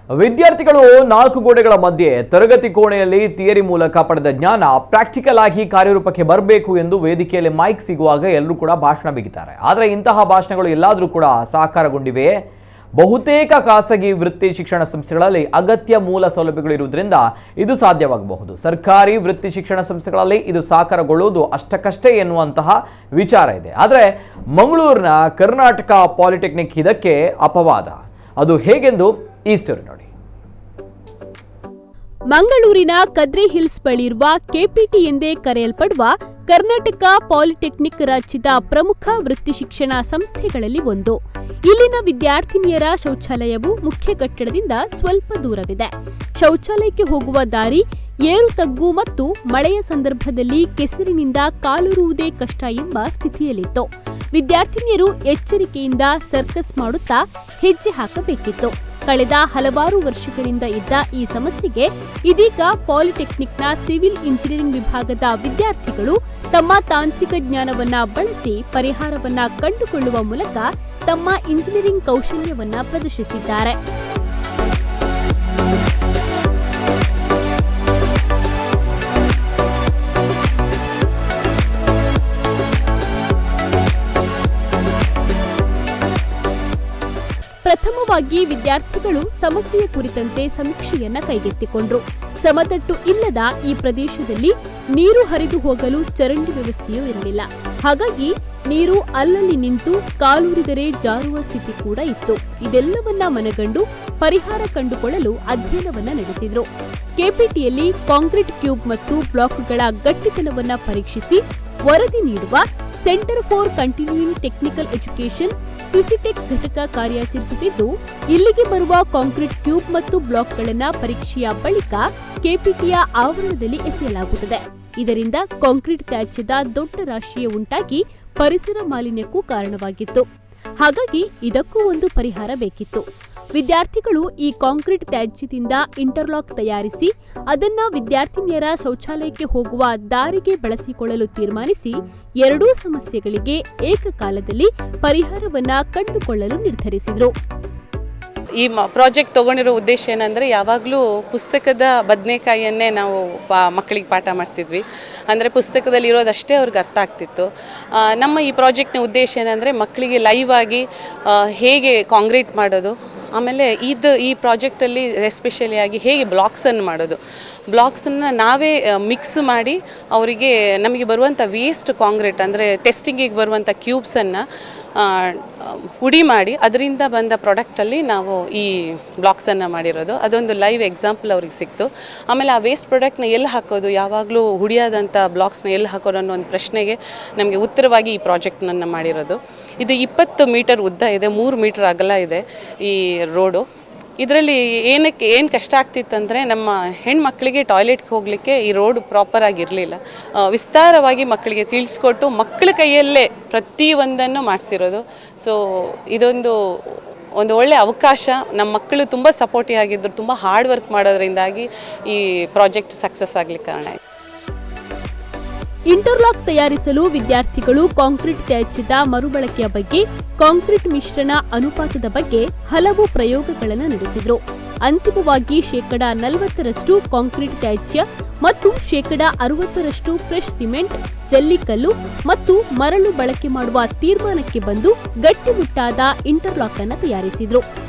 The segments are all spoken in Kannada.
ವಿದ್ಯಾರ್ಥಿಗಳು 4 ಗೋಡೆಗಳ ಮಧ್ಯೆ ತರಗತಿ ಕೋಣೆಯಲ್ಲಿ ಥಿಯರಿ ಮೂಲಕ ಪಡೆದ ಜ್ಞಾನ ಪ್ರಾಕ್ಟಿಕಲ್ ಆಗಿ ಕಾರ್ಯರೂಪಕ್ಕೆ ಬರಬೇಕು ಎಂದು ವೇದಿಕೆಯಲ್ಲಿ ಮೈಕ್ ಸಿಗುವಾಗ ಎಲ್ಲರೂ ಕೂಡ ಭಾಷಣ ಬಿಗಿತಾರೆ. ಆದರೆ ಇಂತಹ ಭಾಷಣಗಳು ಎಲ್ಲಾದರೂ ಕೂಡ ಸಾಕಾರಗೊಂಡಿವೆ. ಬಹುತೇಕ ಖಾಸಗಿ ವೃತ್ತಿ ಶಿಕ್ಷಣ ಸಂಸ್ಥೆಗಳಲ್ಲಿ ಅಗತ್ಯ ಮೂಲ ಸೌಲಭ್ಯಗಳು ಇರುವುದರಿಂದ ಇದು ಸಾಧ್ಯವಾಗಬಹುದು. ಸರ್ಕಾರಿ ವೃತ್ತಿ ಶಿಕ್ಷಣ ಸಂಸ್ಥೆಗಳಲ್ಲಿ ಇದು ಸಾಕಾರಗೊಳ್ಳುವುದು ಅಷ್ಟಕ್ಕಷ್ಟೇ ಎನ್ನುವಂತಹ ವಿಚಾರ ಇದೆ. ಆದರೆ ಮಂಗಳೂರಿನ ಕರ್ನಾಟಕ ಪಾಲಿಟೆಕ್ನಿಕ್ ಇದಕ್ಕೆ ಅಪವಾದ. ಅದು ಹೇಗೆಂದು ಈ ಸ್ಟೋರಿ ನೋಡಿ. ಮಂಗಳೂರಿನ ಕದ್ರಿ ಹಿಲ್ಸ್ ಬಳಿ ಇರುವ ಕೆಪಿಟಿ ಎಂದೇ ಕರೆಯಲ್ಪಡುವ ಕರ್ನಾಟಕ ಪಾಲಿಟೆಕ್ನಿಕ್ ರಾಜ್ಯದ ಪ್ರಮುಖ ವೃತ್ತಿ ಶಿಕ್ಷಣ ಸಂಸ್ಥೆಗಳಲ್ಲಿ ಒಂದು. ಇಲ್ಲಿನ ವಿದ್ಯಾರ್ಥಿನಿಯರ ಶೌಚಾಲಯವು ಮುಖ್ಯ ಕಟ್ಟಡದಿಂದ ಸ್ವಲ್ಪ ದೂರವಿದೆ. ಶೌಚಾಲಯಕ್ಕೆ ಹೋಗುವ ದಾರಿ ಏರು ತಗ್ಗು ಮತ್ತು ಮಳೆಯ ಸಂದರ್ಭದಲ್ಲಿ ಕೆಸರಿನಿಂದ ಕಾಲೂರುವುದೇ ಕಷ್ಟ ಎಂಬ ಸ್ಥಿತಿಯಲ್ಲಿತ್ತು. ವಿದ್ಯಾರ್ಥಿನಿಯರು ಎಚ್ಚರಿಕೆಯಿಂದ ಸರ್ಕಸ್ ಮಾಡುತ್ತಾ ಹೆಜ್ಜೆ ಹಾಕಬೇಕಿತ್ತು. ಕಳೆದ ಹಲವಾರು ವರ್ಷಗಳಿಂದ ಇದ್ದ ಈ ಸಮಸ್ಯೆಗೆ ಇದೀಗ ಪಾಲಿಟೆಕ್ನಿಕ್ನ ಸಿವಿಲ್ ಇಂಜಿನಿಯರಿಂಗ್ ವಿಭಾಗದ ವಿದ್ಯಾರ್ಥಿಗಳು ತಮ್ಮ ತಾಂತ್ರಿಕ ಜ್ಞಾನವನ್ನ ಬಳಸಿ ಪರಿಹಾರವನ್ನ ಕಂಡುಕೊಳ್ಳುವ ಮೂಲಕ ತಮ್ಮ ಇಂಜಿನಿಯರಿಂಗ್ ಕೌಶಲ್ಯವನ್ನ ಪ್ರದರ್ಶಿಸಿದ್ದಾರೆ. ಪ್ರಥಮವಾಗಿ ವಿದ್ಯಾರ್ಥಿಗಳು ಸಮಸ್ಯೆಯ ಕುರಿತಂತೆ ಸಮೀಕ್ಷೆಯನ್ನ ಕೈಗೆತ್ತಿಕೊಂಡ್ರು. ಸಮತಟ್ಟು ಇಲ್ಲದ ಈ ಪ್ರದೇಶದಲ್ಲಿ ನೀರು ಹರಿದು ಹೋಗಲು ಚರಂಡಿ ವ್ಯವಸ್ಥೆಯೂ ಇರಲಿಲ್ಲ. ಹಾಗಾಗಿ ನೀರು ಅಲ್ಲಲ್ಲಿ ನಿಂತು ಕಾಲೂರಿದರೆ ಜಾರುವ ಸ್ಥಿತಿ ಕೂಡ ಇತ್ತು. ಇದೆಲ್ಲವನ್ನ ಮನಗಂಡು ಪರಿಹಾರ ಕಂಡುಕೊಳ್ಳಲು ಅಧ್ಯಯನವನ್ನ ನಡೆಸಿದ್ರು. ಕೆಪಿಟಿಯಲ್ಲಿ ಕಾಂಕ್ರೀಟ್ ಕ್ಯೂಬ್ ಮತ್ತು ಬ್ಲಾಕ್ಗಳ ಗಟ್ಟಿತನವನ್ನ ಪರೀಕ್ಷಿಸಿ ವರದಿ ನೀಡುವ centre for continuing technical education CCTEC ಘಟಕ ಕಾರ್ಯಾಚರಿಸುತ್ತಿದ್ದು, ಇಲ್ಲಿಗೆ ಬರುವ ಕಾಂಕ್ರೀಟ್ ಕ್ಯೂಬ್ ಮತ್ತು ಬ್ಲಾಕ್ಗಳನ್ನು ಪರೀಕ್ಷೆಯ ಬಳಿಕ ಕೆಪಿಟಿಯ ಆವರಣದಲ್ಲಿ ಎಸೆಯಲಾಗುತ್ತದೆ. ಇದರಿಂದ ಕಾಂಕ್ರೀಟ್ ತ್ಯಾಜ್ಯದ ದೊಡ್ಡ ರಾಶಿಯೇ ಉಂಟಾಗಿ ಪರಿಸರ ಮಾಲಿನ್ಯಕ್ಕೂ ಕಾರಣವಾಗಿತ್ತು. ಹಾಗಾಗಿ ಇದಕ್ಕೂ ಒಂದು ಪರಿಹಾರ ಬೇಕಿತ್ತು. ವಿದ್ಯಾರ್ಥಿಗಳು ಈ ಕಾಂಕ್ರೀಟ್ ತ್ಯಾಜ್ಯದಿಂದ ಇಂಟರ್ಲಾಕ್ ತಯಾರಿಸಿ ಅದನ್ನ ವಿದ್ಯಾರ್ಥಿನಿಯರ ಶೌಚಾಲಯಕ್ಕೆ ಹೋಗುವ ದಾರಿಗೆ ಬಳಸಿಕೊಳ್ಳಲು ತೀರ್ಮಾನಿಸಿ ಎರಡೂ ಸಮಸ್ಯೆಗಳಿಗೆ ಏಕಕಾಲದಲ್ಲಿ ಪರಿಹಾರವನ್ನ ಕಂಡುಕೊಳ್ಳಲು ನಿರ್ಧರಿಸಿದರು. ಈ ಪ್ರಾಜೆಕ್ಟ್ ತಗೊಂಡಿರೋ ಉದ್ದೇಶ ಏನಂದರೆ, ಯಾವಾಗಲೂ ಪುಸ್ತಕದ ಬದನೆಕಾಯಿಯನ್ನೇ ನಾವು ಮಕ್ಕಳಿಗೆ ಪಾಠ ಮಾಡ್ತಿದ್ವಿ. ಅಂದರೆ ಪುಸ್ತಕದಲ್ಲಿ ಇರೋದಷ್ಟೇ ಅವ್ರಿಗೆ ಅರ್ಥ ಆಗ್ತಿತ್ತು. ನಮ್ಮ ಈ ಪ್ರಾಜೆಕ್ಟ್ನ ಉದ್ದೇಶ ಏನಂದರೆ, ಮಕ್ಕಳಿಗೆ ಲೈವ್ ಆಗಿ ಹೇಗೆ ಕಾಂಕ್ರೀಟ್ ಮಾಡೋದು, ಆಮೇಲೆ ಈ ಪ್ರಾಜೆಕ್ಟಲ್ಲಿ ಎಸ್ಪೆಷಲಿ ಆಗಿ ಹೇಗೆ ಬ್ಲಾಕ್ಸನ್ನು ಮಾಡೋದು, ಬ್ಲಾಕ್ಸನ್ನು ನಾವೇ ಮಿಕ್ಸ್ ಮಾಡಿ ಅವರಿಗೆ ನಮಗೆ ಬರುವಂಥ ವೇಸ್ಟ್ ಕಾಂಕ್ರೀಟ್ ಅಂದರೆ ಟೆಸ್ಟಿಂಗಿಗೆ ಬರುವಂಥ ಕ್ಯೂಬ್ಸನ್ನು ಪುಡಿ ಮಾಡಿ ಅದರಿಂದ ಬಂದ ಪ್ರಾಡಕ್ಟಲ್ಲಿ ನಾವು ಈ ಬ್ಲಾಕ್ಸನ್ನು ಮಾಡಿರೋದು. ಅದೊಂದು ಲೈವ್ ಎಕ್ಸಾಂಪಲ್ ಅವ್ರಿಗೆ ಸಿಕ್ತು. ಆಮೇಲೆ ಆ ವೇಸ್ಟ್ ಪ್ರಾಡಕ್ಟ್ನ ಎಲ್ಲಿ ಹಾಕೋದು, ಯಾವಾಗಲೂ ಹುಡಿಯಾದಂಥ ಬ್ಲಾಕ್ಸ್ನ ಎಲ್ಲಿ ಹಾಕೋದು ಅನ್ನೋ ಒಂದು ಪ್ರಶ್ನೆಗೆ ನಮಗೆ ಉತ್ತರವಾಗಿ ಈ ಪ್ರಾಜೆಕ್ಟ್ನನ್ನು ಮಾಡಿರೋದು. ಇದು 20 ಮೀಟರ್ ಉದ್ದ ಇದೆ, 3 ಮೀಟರ್ ಅಗಲ ಇದೆ ಈ ರೋಡು. ಇದರಲ್ಲಿ ಏನು ಕಷ್ಟ ಆಗ್ತಿತ್ತಂದರೆ, ನಮ್ಮ ಹೆಣ್ಮಕ್ಳಿಗೆ ಟಾಯ್ಲೆಟ್ಗೆ ಹೋಗಲಿಕ್ಕೆ ಈ ರೋಡ್ ಪ್ರಾಪರ್ ಆಗಿರಲಿಲ್ಲ. ವಿಸ್ತಾರವಾಗಿ ಮಕ್ಕಳಿಗೆ ತಿಳಿಸ್ಕೊಟ್ಟು ಮಕ್ಕಳ ಕೈಯಲ್ಲೇ ಪ್ರತಿಯೊಂದನ್ನು ಮಾಡಿಸಿರೋದು. ಸೊ ಇದೊಂದು ಒಳ್ಳೆಯ ಅವಕಾಶ. ನಮ್ಮ ಮಕ್ಕಳು ತುಂಬ ಸಪೋರ್ಟಿವ್ ಆಗಿದ್ದರು, ತುಂಬ ಹಾರ್ಡ್ ವರ್ಕ್ ಮಾಡೋದ್ರಿಂದಾಗಿ ಈ ಪ್ರಾಜೆಕ್ಟ್ ಸಕ್ಸಸ್ ಆಗಲಿಕ್ಕೆ ಕಾರಣ ಆಯಿತು. ಇಂಟರ್ಲಾಕ್ ತಯಾರಿಸಲು ವಿದ್ಯಾರ್ಥಿಗಳು ಕಾಂಕ್ರೀಟ್ ತ್ಯಾಜ್ಯದ ಮರುಬಳಕೆಯ ಬಗ್ಗೆ, ಕಾಂಕ್ರೀಟ್ ಮಿಶ್ರಣ ಅನುಪಾತದ ಬಗ್ಗೆ ಹಲವು ಪ್ರಯೋಗಗಳನ್ನು ನಡೆಸಿದರು. ಅಂತಿಮವಾಗಿ 40% ಕಾಂಕ್ರೀಟ್ ತ್ಯಾಜ್ಯ ಮತ್ತು 60% ಫ್ರೆಶ್ ಸಿಮೆಂಟ್, ಜಲ್ಲಿಕಲ್ಲು ಮತ್ತು ಮರಳು ಬಳಕೆ ಮಾಡುವ ತೀರ್ಮಾನಕ್ಕೆ ಬಂದು ಗಟ್ಟಿಮುಟ್ಟಾದ ಇಂಟರ್ಲಾಕ್ ಅನ್ನು ತಯಾರಿಸಿದರು.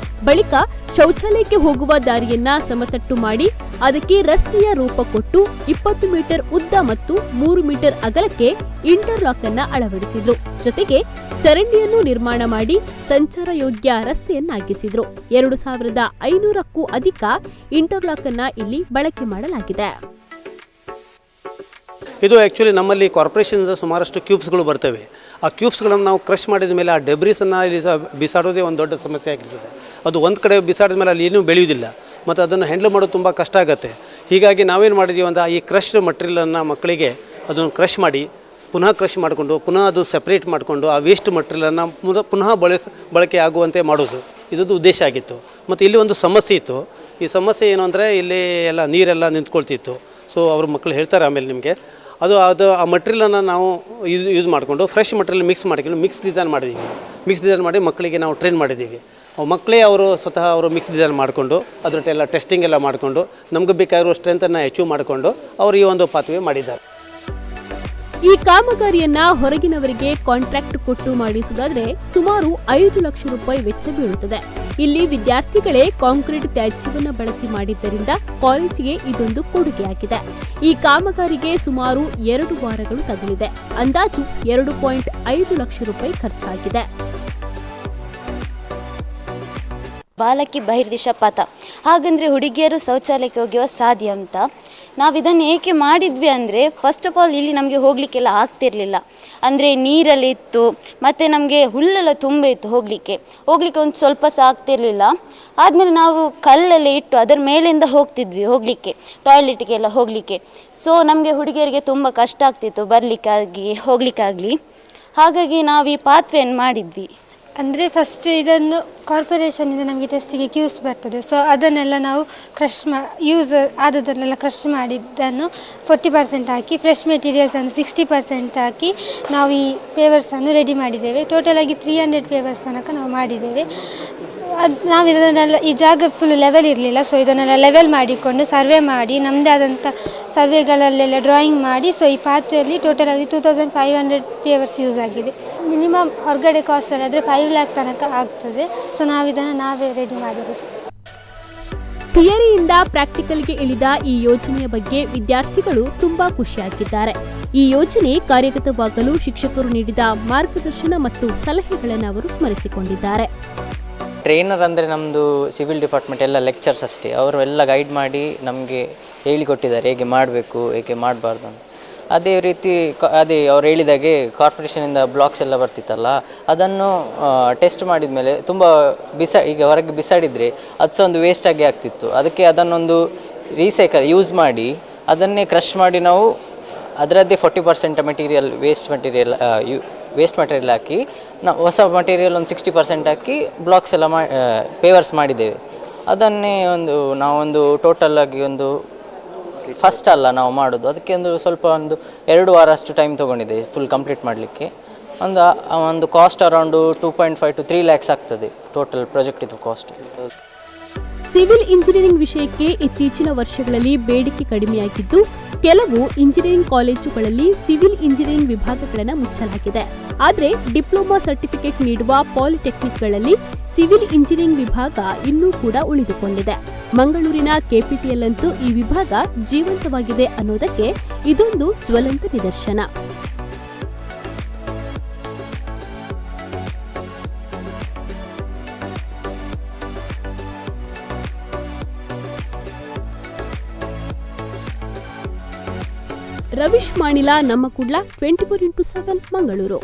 ಬಳಿಕ ಶೌಚಾಲಯಕ್ಕೆ ಹೋಗುವ ದಾರಿಯನ್ನ ಸಮತಟ್ಟು ಮಾಡಿ ಅದಕ್ಕೆ ರಸ್ತೆಯ ರೂಪ ಕೊಟ್ಟು 20 ಮೀಟರ್ ಉದ್ದ ಮತ್ತು 3 ಮೀಟರ್ ಅಗಲಕ್ಕೆ ಇಂಟರ್ಲಾಕ್ ಅನ್ನ ಅಳವಡಿಸಿದ್ರು. ಜೊತೆಗೆ ಚರಂಡಿಯನ್ನು ನಿರ್ಮಾಣ ಮಾಡಿ ಸಂಚಾರ ಯೋಗ್ಯ ರಸ್ತೆಯನ್ನಾಗಿಸಿದ್ರು. 2500ಕ್ಕೂ ಅಧಿಕ ಇಂಟರ್ಲಾಕ್ ಅನ್ನ ಇಲ್ಲಿ ಬಳಕೆ ಮಾಡಲಾಗಿದೆ. ಇದು ಆ್ಯಕ್ಚುಲಿ ನಮ್ಮಲ್ಲಿ ಕಾರ್ಪೊರೇಷನ್ದ ಸುಮಾರಷ್ಟು ಕ್ಯೂಬ್ಸ್ಗಳು ಬರ್ತವೆ. ಆ ಕ್ಯೂಬ್ಸ್ಗಳನ್ನು ನಾವು ಕ್ರಷ್ ಮಾಡಿದ ಮೇಲೆ ಆ ಡೆಬ್ರೀಸನ್ನು ಇಲ್ಲಿ ಬಿಸಾಡೋದೇ ಒಂದು ದೊಡ್ಡ ಸಮಸ್ಯೆ ಆಗಿರ್ತದೆ. ಅದು ಒಂದು ಕಡೆ ಬಿಸಾಡಿದ ಮೇಲೆ ಅಲ್ಲಿ ಏನೂ ಬೆಳೆಯುವುದಿಲ್ಲ ಮತ್ತು ಅದನ್ನು ಹ್ಯಾಂಡಲ್ ಮಾಡೋದು ತುಂಬ ಕಷ್ಟ ಆಗುತ್ತೆ. ಹೀಗಾಗಿ ನಾವೇನು ಮಾಡಿದ್ದೀವಿ ಅಂದರೆ, ಈ ಕ್ರಶ್ ಮಟೀರಿಯಲನ್ನು ಮಕ್ಕಳಿಗೆ ಅದನ್ನು ಕ್ರಷ್ ಮಾಡಿ ಪುನಃ ಕ್ರಷ್ ಮಾಡಿಕೊಂಡು ಪುನಃ ಅದು ಸೆಪ್ರೇಟ್ ಮಾಡಿಕೊಂಡು ಆ ವೇಸ್ಟ್ ಮಟೀರಿಯಲನ್ನು ಪುನಃ ಬಳಕೆ ಆಗುವಂತೆ ಮಾಡೋದು ಇದೊಂದು ಉದ್ದೇಶ ಆಗಿತ್ತು. ಮತ್ತು ಇಲ್ಲಿ ಒಂದು ಸಮಸ್ಯೆ ಇತ್ತು. ಈ ಸಮಸ್ಯೆ ಏನು ಅಂದರೆ, ಇಲ್ಲಿ ಎಲ್ಲ ನೀರೆಲ್ಲ ನಿಂತ್ಕೊಳ್ತಿತ್ತು. ಸೊ ಅವ್ರ ಮಕ್ಕಳು ಹೇಳ್ತಾರೆ ಆಮೇಲೆ ನಿಮಗೆ ಅದು ಆ ಮಟೀರಿಯಲನ್ನು ನಾವು ಯೂಸ್ ಮಾಡಿಕೊಂಡು ಫ್ರೆಶ್ ಮಟೀರಿಯಲ್ ಮಿಕ್ಸ್ ಡಿಸೈನ್ ಮಾಡಿದ್ದೀವಿ. ಮಿಕ್ಸ್ ಡಿಸೈನ್ ಮಾಡಿ ಮಕ್ಕಳಿಗೆ ನಾವು ಟ್ರೈನ್ ಮಾಡಿದ್ದೀವಿ. ಮಕ್ಕಳೇ ಅವರು ಸ್ವತಃ ಅವರು ಮಿಕ್ಸ್ ಡಿಸೈನ್ ಮಾಡಿಕೊಂಡು ಅದರದ್ದೆಲ್ಲ ಟೆಸ್ಟಿಂಗ್ ಎಲ್ಲ ಮಾಡಿಕೊಂಡು ನಮಗೆ ಬೇಕಾಗಿರೋ ಸ್ಟ್ರೆಂತನ್ನು ಅಚೀವ್ ಮಾಡಿಕೊಂಡು ಅವರು ಈ ಒಂದು ಪಾತ್ವೆ ಮಾಡಿದ್ದಾರೆ. ಈ ಕಾಮಗಾರಿಯನ್ನ ಹೊರಗಿನವರಿಗೆ ಕಾಂಟ್ರಾಕ್ಟ್ ಕೊಟ್ಟು ಮಾಡಿಸುವುದಾದ್ರೆ ಸುಮಾರು 5 ಲಕ್ಷ ರೂಪಾಯಿ ವೆಚ್ಚ ಬೀಳುತ್ತದೆ. ಇಲ್ಲಿ ವಿದ್ಯಾರ್ಥಿಗಳೇ ಕಾಂಕ್ರೀಟ್ ತ್ಯಾಜ್ಯವನ್ನು ಬಳಸಿ ಮಾಡಿದ್ದರಿಂದ ಕಾಲೇಜಿಗೆ ಇದೊಂದು ಕೊಡುಗೆಯಾಗಿದೆ. ಈ ಕಾಮಗಾರಿಗೆ ಸುಮಾರು 2 ವಾರಗಳು ತಗಲಿದೆ. ಅಂದಾಜು 2.5 ಲಕ್ಷ ರೂಪಾಯಿ ಖರ್ಚಾಗಿದೆ. ಬಾಲಕಿ ಬಹಿರ್ದಿಶ ಪಥ, ಹಾಗಂದರೆ ಹುಡುಗಿಯರು ಶೌಚಾಲಯಕ್ಕೆ ಹೋಗುವ ಸಾಧ್ಯ ಅಂತ ನಾವು ಇದನ್ನು ಏಕೆ ಮಾಡಿದ್ವಿ ಅಂದರೆ, ಫಸ್ಟ್ ಆಫ್ ಆಲ್ ಇಲ್ಲಿ ನಮಗೆ ಹೋಗಲಿಕ್ಕೆಲ್ಲ ಆಗ್ತಿರಲಿಲ್ಲ. ಅಂದರೆ ನೀರಲ್ಲಿ ಇತ್ತು, ಮತ್ತು ನಮಗೆ ಹುಲ್ಲೆಲ್ಲ ತುಂಬ ಇತ್ತು, ಹೋಗಲಿಕ್ಕೆ ಒಂದು ಸ್ವಲ್ಪ ಸಹ ಆಗ್ತಿರಲಿಲ್ಲ. ಆದಮೇಲೆ ನಾವು ಕಲ್ಲೆಲ್ಲ ಇಟ್ಟು ಅದರ ಮೇಲಿಂದ ಹೋಗಲಿಕ್ಕೆ ಟಾಯ್ಲೆಟ್ಗೆಲ್ಲ ಹೋಗಲಿಕ್ಕೆ. ಸೊ ನಮಗೆ ಹುಡುಗಿಯರಿಗೆ ತುಂಬ ಕಷ್ಟ ಆಗ್ತಿತ್ತು ಬರಲಿಕ್ಕಾಗಿ ಹೋಗಲಿಕ್ಕಾಗಲಿ. ಹಾಗಾಗಿ ನಾವು ಈ ಪಾತ್ವೆಯನ್ನು ಮಾಡಿದ್ವಿ. ಅಂದರೆ ಫಸ್ಟ್ ಇದನ್ನು ಕಾರ್ಪೊರೇಷನಿಂದ ನಮಗೆ ಟೆಸ್ಟಿಗೆ ಕ್ಯೂಸ್ ಬರ್ತದೆ. ಸೊ ಅದನ್ನೆಲ್ಲ ನಾವು ಯೂಸ್ ಆದದನ್ನೆಲ್ಲ ಕ್ರಷ್ ಮಾಡಿದ್ದನ್ನು 40% ಹಾಕಿ, ಫ್ರೆಶ್ ಮೆಟೀರಿಯಲ್ಸನ್ನು 60% ಹಾಕಿ ನಾವು ಈ ಪೇವರ್ಸನ್ನು ರೆಡಿ ಮಾಡಿದ್ದೇವೆ. ಟೋಟಲಾಗಿ 300 ಪೇವರ್ಸ್ ತನಕ ನಾವು ಮಾಡಿದ್ದೇವೆ. ನಾವು ಇದನ್ನೆಲ್ಲ, ಈ ಜಾಗ ಫುಲ್ ಲೆವೆಲ್ ಇರಲಿಲ್ಲ, ಸೊ ಇದನ್ನೆಲ್ಲ ಲೆವೆಲ್ ಮಾಡಿಕೊಂಡು ಸರ್ವೆ ಮಾಡಿ ನಮ್ಮದೇ ಆದಂಥ ಸರ್ವೆಗಳಲ್ಲೆಲ್ಲ ಡ್ರಾಯಿಂಗ್ ಮಾಡಿ, ಸೊ ಈ ಪಾತ್ರೆಯಲ್ಲಿ ಟೋಟಲಾಗಿ 2500 ಪೇವರ್ಸ್ ಯೂಸ್ ಆಗಿದೆ. ಮಿನಿಮಮ್ ಹೊರಗಡೆ ಕಾಸ್ಟಲ್ಲಿ ಆದರೆ 5 ಲ್ಯಾಕ್ ತನಕ ಆಗ್ತದೆ. ಸೊ ನಾವು ಇದನ್ನು ನಾವೇ ರೆಡಿ ಮಾಡಿರೋದು. ಥಿಯರಿಯಿಂದ ಪ್ರಾಕ್ಟಿಕಲ್ಗೆ ಇಳಿದ ಈ ಯೋಜನೆಯ ಬಗ್ಗೆ ವಿದ್ಯಾರ್ಥಿಗಳು ತುಂಬಾ ಖುಷಿಯಾಗಿದ್ದಾರೆ. ಈ ಯೋಜನೆ ಕಾರ್ಯಗತವಾಗಲು ಶಿಕ್ಷಕರು ನೀಡಿದ ಮಾರ್ಗದರ್ಶನ ಮತ್ತು ಸಲಹೆಗಳನ್ನು ಅವರು ಸ್ಮರಿಸಿಕೊಂಡಿದ್ದಾರೆ. ಟ್ರೈನರ್ ಅಂದರೆ ನಮ್ಮದು ಸಿವಿಲ್ ಡಿಪಾರ್ಟ್ಮೆಂಟ್ ಎಲ್ಲ ಲೆಕ್ಚರ್ಸ್ ಅಷ್ಟೇ, ಅವರು ಎಲ್ಲ ಗೈಡ್ ಮಾಡಿ ನಮಗೆ ಹೇಳಿಕೊಟ್ಟಿದ್ದಾರೆ ಹೇಗೆ ಮಾಡಬೇಕು ಹೇಗೆ ಮಾಡಬಾರ್ದು ಅಂತ. ಅದೇ ರೀತಿ ಅವ್ರು ಹೇಳಿದಾಗೆ ಕಾರ್ಪೊರೇಷನಿಂದ ಬ್ಲಾಕ್ಸ್ ಎಲ್ಲ ಬರ್ತಿತ್ತಲ್ಲ, ಅದನ್ನು ಟೆಸ್ಟ್ ಮಾಡಿದ ಮೇಲೆ ತುಂಬ ಈಗ ಹೊರಗೆ ಬಿಸಾಡಿದರೆ ಅದು ಸಹ ಒಂದು ವೇಸ್ಟಾಗಿ ಆಗ್ತಿತ್ತು. ಅದಕ್ಕೆ ಅದನ್ನೊಂದು ಯೂಸ್ ಮಾಡಿ ಅದನ್ನೇ ಕ್ರಷ್ ಮಾಡಿ ನಾವು ಅದರದ್ದೇ 40% ಮೆಟೀರಿಯಲ್ ವೇಸ್ಟ್ ಮೆಟೀರಿಯಲ್ ಹಾಕಿ ನಾವು ಹೊಸ ಮಟೀರಿಯಲ್ ಒಂದು 60% ಹಾಕಿ ಬ್ಲಾಕ್ಸ್ ಎಲ್ಲ ಪೇವರ್ಸ್ ಮಾಡಿದ್ದೇವೆ. ಅದನ್ನೇ ನಾವೊಂದು ಟೋಟಲ್ ಆಗಿ ಒಂದು ಫಸ್ಟ್ ಅಲ್ಲ ನಾವು ಮಾಡೋದು, ಅದಕ್ಕೆ ಸ್ವಲ್ಪ 2 ವಾರ ಅಷ್ಟು ಟೈಮ್ ತೊಗೊಂಡಿದೆ ಫುಲ್ ಕಂಪ್ಲೀಟ್ ಮಾಡಲಿಕ್ಕೆ. ಒಂದು ಕಾಸ್ಟ್ ಅರೌಂಡು 2.5 to 3 lakhs ಆಗ್ತದೆ ಟೋಟಲ್ ಪ್ರಾಜೆಕ್ಟ್ ಇದು ಕಾಸ್ಟ್. ಸಿವಿಲ್ ಇಂಜಿನಿಯರಿಂಗ್ ವಿಷಯಕ್ಕೆ ಇತ್ತೀಚಿನ ವರ್ಷಗಳಲ್ಲಿ ಬೇಡಿಕೆ ಕಡಿಮೆಯಾಗಿದ್ದು, ಕೆಲವು ಇಂಜಿನಿಯರಿಂಗ್ ಕಾಲೇಜುಗಳಲ್ಲಿ ಸಿವಿಲ್ ಇಂಜಿನಿಯರಿಂಗ್ ವಿಭಾಗಗಳನ್ನು ಮುಚ್ಚಲಾಗಿದೆ. ಆದರೆ ಡಿಪ್ಲೊಮಾ ಸರ್ಟಿಫಿಕೇಟ್ ನೀಡುವ ಪಾಲಿಟೆಕ್ನಿಕ್ಗಳಲ್ಲಿ ಸಿವಿಲ್ ಇಂಜಿನಿಯರಿಂಗ್ ವಿಭಾಗ ಇನ್ನೂ ಕೂಡ ಉಳಿದುಕೊಂಡಿದೆ. ಮಂಗಳೂರಿನ ಕೆಪಿಟಿಎಲ್ ಅಂತೂ ಈ ವಿಭಾಗ ಜೀವಂತವಾಗಿದೆ ಅನ್ನೋದಕ್ಕೆ ಇದೊಂದು ಜ್ವಲಂತ ನಿದರ್ಶನ. ರವೀಶ್ ಮಾಣಿಲ, ನಮ್ಮ ಕುಡ್ಲ, 24x7 ಮಂಗಳೂರು.